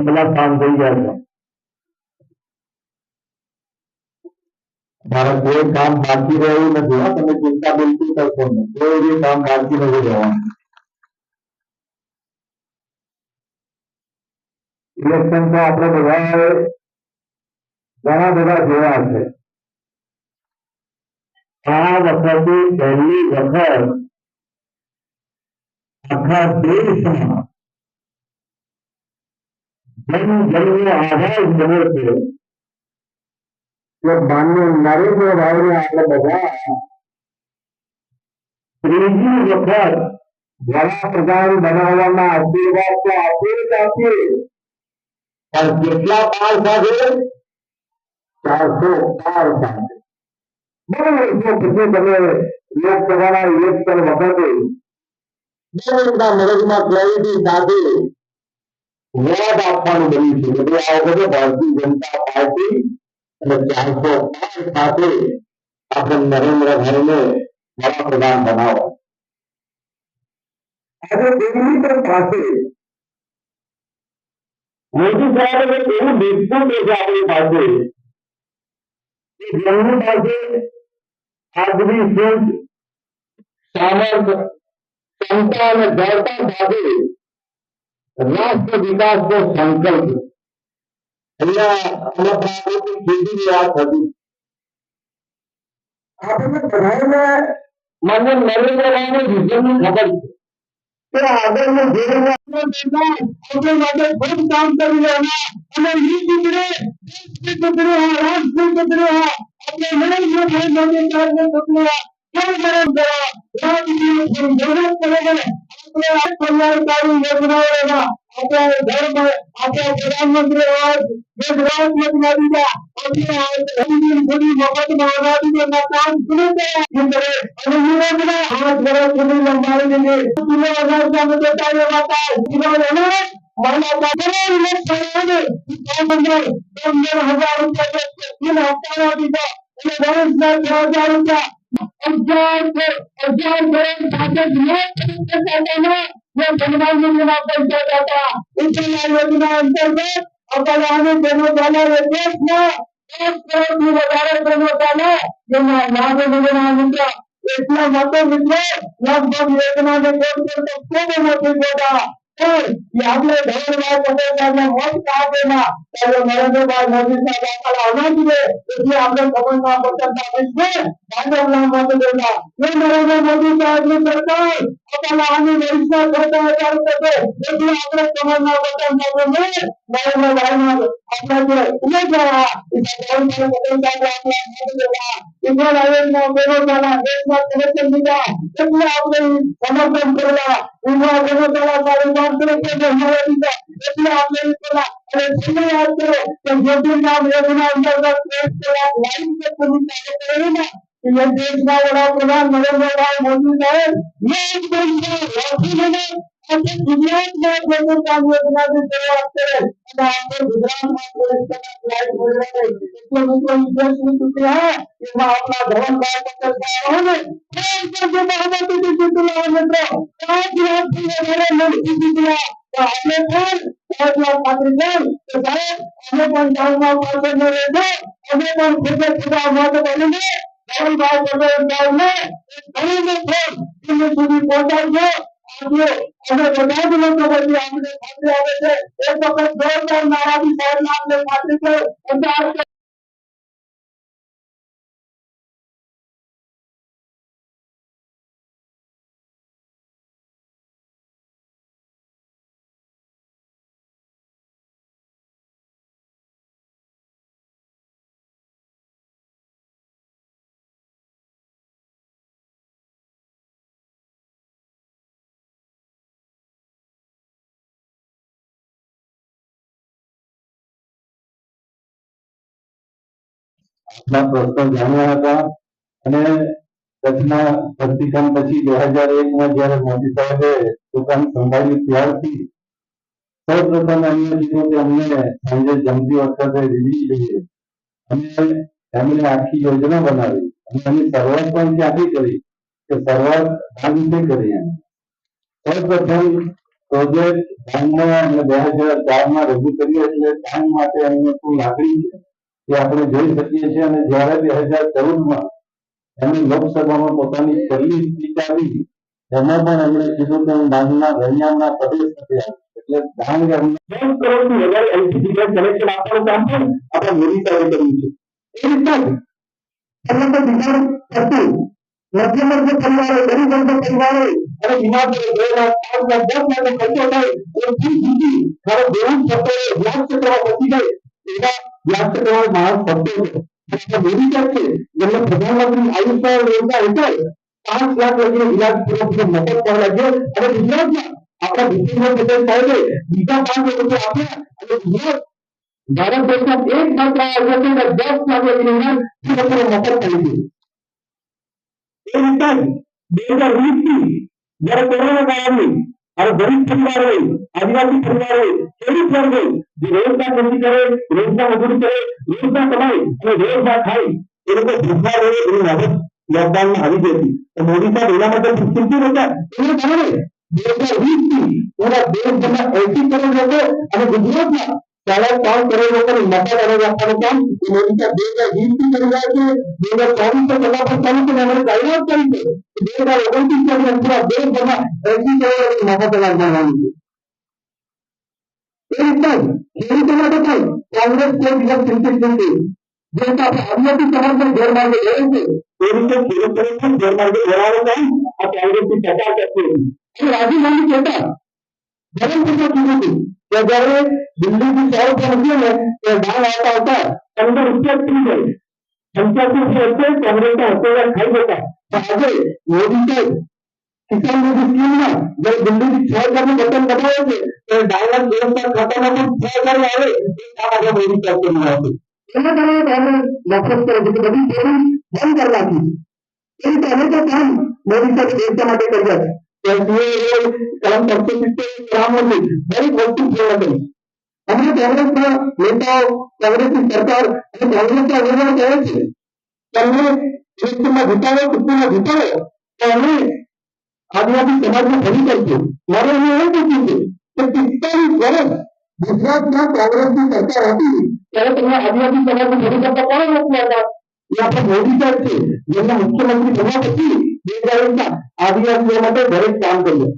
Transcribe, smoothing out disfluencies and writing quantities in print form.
બધા કામ થઈ ગયા છે. મારે કોઈ કામ બાકી રહ્યું નથી. તમે ચિંતા બિલકુલ કરશો નહીં. કોઈ બી કામ બાકી નથી રહેવાનું. ઇલેક્શન તો આપણે બધા ઘણા બધા જોયા છે. આ વખતે પહેલી વખત આખા દેશમાં જનજનનો આવાજ મળ્યો છે કે માન્ય નરેન્દ્રભાઈને આપણે બધા ત્રીજી વખત વડાપ્રધાન બનાવવાના આશીર્વાદ તો આપીએ જ આપીએ, પણ કેટલા પાર સાથે? 400 પાર સાથે. બરાબર. પછી તમે લોકસભાના ઇલેક્શન વખતે દરેકના મગજમાં ક્લેરિટી સાથે વોટ આપવાનું બન્યું છે કે આ વખતે ભારતીય જનતા પાર્ટી અને 400 પાર સાથે આપણે નરેન્દ્રભાઈને વડાપ્રધાન બનાવો. આજે દિલ્હી પર પાસે મોદી સાહેબ એવું દેખતું છે આપણી પાસે જેમની પાસે આજની સોચ, સામર્થ્ય, ક્ષમતા અને દળતા સાથે રાષ્ટ્ર વિકાસનો સંકલ્પ. અહીંયા ખેતીની વાત હતી. આપણે બધાને માન્ય નરેન્દ્રભાઈનું વિઝનની ખબર છે કે આગળનું આપણે માટે ખૂબ કામ કરી રહ્યા અને એ ટુકડે રાષ્ટ્રીય ટુકડે આપણે નરેન્દ્રભાઈ મોદી સાહેબને ટુકડે કલ્યાણકારી યોજનાઓમાં આપણે ઘરમાં આપણા પ્રધાનમંત્રી આવાસ, ગુજરાત યોજના દીધા, મફતમાં અનાજના કામ શરૂ કર્યા અને યોજના 8 વર્ષ સુધી લંબાવી દીધી. કિલો અનાજના મુદ્દે કાર્યવાતા મારા પાછળ લોકોને 15,000 રૂપિયા હપ્તા દીધા અને વર્ષના 6,000 રૂપિયા 11 કરોડ સાથે પ્રધાનમંત્રીના પૈસા હતા. ઉત્તરા યોજના અંતર્ગત અપરાને જન્મતાના દેશમાં 1 કરોડથી વધારે જન્મતાના જેમાં લાભ યોજના મિત્રો એટલા માટે મિત્રો લગભગ યોજનાને કોટ કરતો ખૂબ મોટી જોડા આપણે ધનભાઈ પટેલ સાહેબને મત કાઢેલા ત્યારે નરેન્દ્રભાઈ મોદી સાહેબ આપણા અનાજ દે એટલે આપણે ખબરના પત્રકાર વિશ્વ ભાજપના મત દેતા એ નરેન્દ્ર મોદી સાહેબની સરકાર આપણા આની વરિષ્ઠ સરકાર કરશે એટલે આપણે ખબરના પત્રકાર નરેન્દ્રભાઈના આપણે જે ઉમેદવાર પટેલ સાહેબ આપણા મત દેતા ઇન્ડિયન આયોગના ઉમેદવારના દેશના કલેક્ટર દીધા એટલે આપણે સમર્થન કરવા ઉમા જનતાના કાર્યક્રમ એટલે આપણે અને છેલ્લે વાત કરો કે જ્યોતિર્નામ યોજના અંતર્ગત 1 લાખ લાઈન કે પૂરી કરેલી ये देशના વડાપ્રધાન નરેન્દ્રભાઈ મોદી સાહેબ ગુજરાતમાં જ્યોતિર્નામ યોજનાની શરૂઆત કરે અને આપણે ગુજરાતમાં એમાં આપણા ધરમભાઈ પટેલ સાહેબ ધરમભાઈ પટેલ સાહેબને સુધી પહોંચાડજો. અને બધા જ લોકો પછી આપણે ખાતરી આવે છે એક વખત જોરદાર નારાજી સાહેબને આપણે ખાતરી છે આપણા પ્રશ્નો જાણ્યા હતા અને કચ્છના ધરતીકંપ પછી 2001માં જ્યારે મોદી સાહેબે પોતાની સંભાળી ત્યારથી સૌપ્રથમ એમને કીધું કે અમને સાંજે જમતી વખતે વીજળી જોઈએ અને એમણે આખી યોજના બનાવી અને એની શરૂઆત પણ ત્યાંથી કરી કે શરૂઆત આ રીતે કરી એમ સૌપ્રથમ પ્રોજેક્ટ ડાંગમાં અને 2004માં રજૂ કર્યો એટલે ડાંગ માટે અમને શું લાગણી છે એ આપણે જોઈ શકીએ છીએ અને જ્યારે 2014માં એમની લોકસભામાં પોતાની છેલ્લી સ્પીચ આવી એમાં પણ એમણે કીધું કે હું ડાંગના રણિયાના પ્રદેશ નથી એટલે ડાંગ એમને 10 કરોડથી વધારે એલપીજી ગેસ કનેક્શન આપવાનું કામ પણ આપણા મોદી સાહેબે કર્યું છે એ રીતના એમને તો વિચાર હતું મધ્યમ વર્ગ પરિવારો ગરીબ વર્ગ પરિવારો અને બીમાર 2 લાખ 5 લાખ 10 લાખ ખર્ચો થાય એ સુધી મારો દેવું થતો વ્યાજ ચક્રમાં પહોંચી જાય એવા વ્યાજ ચક્રમાં માણસ ફરતો હતો મોદી સાહેબ છે જેમને પ્રધાનમંત્રી આયુષ્માન યોજના હેઠળ 5 લાખ રૂપિયાનો ઈલાજ પૂરો મફત કરવા લાગ્યો અને ગુજરાતમાં આપણા ભૂપેન્દ્ર પટેલ સાહેબે બીજા 5 રૂપિયા આપ્યા અને ગુજરાત ભારત દેશના એકમાત્ર રાજ્ય છે 10 લાખ રૂપિયાનો મફત કરી દીધું એ રીતે 2020થી જ્યારે કોરોના કાળની અને ગરીબ પરિવાર હોય આદિવાસી પરિવાર હોય ખેડૂત વર્ગ હોય જે રોજગાર નથી કરે રોજગાર મજૂરી કરે રોજગાર કમાય અને રોજગાર ખાય એ લોકો ભૂખા રહે એની મદદ લોકડાઉનમાં આવી ગઈ હતી તો મોદી સાહેબ એના માટે ચિંતિત હતા એને કારણે 2020થી પૂરા દેશભરના 80 કરોડ લોકો અને ગુજરાતમાં 3.5 કરોડ લોકોને મફત અનાજ આપવાનું કામ મોદી સાહેબ 2020થી કરી રહ્યા છે 2024 કલાક પર ચાલુ છે અને જાહેરાત કરી છે 2029 માં પૂરા દેશભરમાં 80 કરોડ મફત અનાજ મળવાનું છે એ રીતના ખેડૂતો માટે પણ કોંગ્રેસ કોઈ દિવસ ચિંતિત નથી જે આદિવાસી સમાજને ગેરમાર્ગે દોરે છે એ રીતે ખેડૂતોને પણ ગેરમાર્ગે દોરાવે નહીં આ કોંગ્રેસની સરકાર કરતી હતી અને રાજીવ ગાંધી કહેતા ધરમપુરમાં કીધું હતું કે જ્યારે દિલ્હીથી 100 રૂપિયા મૂક્યો ને તો ડાળ આવતા હતા 15 રૂપિયા થઈ જાય 85 રૂપિયા કોંગ્રેસના હોટેલર ખાઈ જતા પણ આજે મોદી સાહેબ કિસાન મોદી સ્કીમમાં જ્યારે દિલ્હીથી 6 હજારનું બટન દબાવે છે તો ડાળના દેશના ખાતામાં પણ 6 હજાર આવે એ કામ આજે મોદી સાહેબ કરી રહ્યા છે એના કારણે નફરત કરે છે કે બધી ચોરી બંધ કરી નાખી એ રીતે અનેક કામ મોદી સાહેબ દેશ માટે કર્યા છે કલમ 370 રામમંદિર દરેક વસ્તુ પૂર્ણ કરી હમણાં કોંગ્રેસના નેતાઓ કોંગ્રેસની સરકાર અને કોંગ્રેસના આગેવાનો કહે છે તમને દેશમાં જીતાડો કુટુંબમાં જીતાડો તો અમે આદિવાસી સમાજને ફરી કરશું મારે અમે એવું પૂછ્યું છે કે 45 વર્ષ ગુજરાતમાં કોંગ્રેસની સરકાર હતી ત્યારે તમે આદિવાસી સમાજને ફરી કરતા કોણ નથી હતા એ આપણે મોદી સાહેબ છે જેમના મુખ્યમંત્રી બન્યા પછી 2020માં આદિવાસીઓ માટે દરેક કામ કર્યું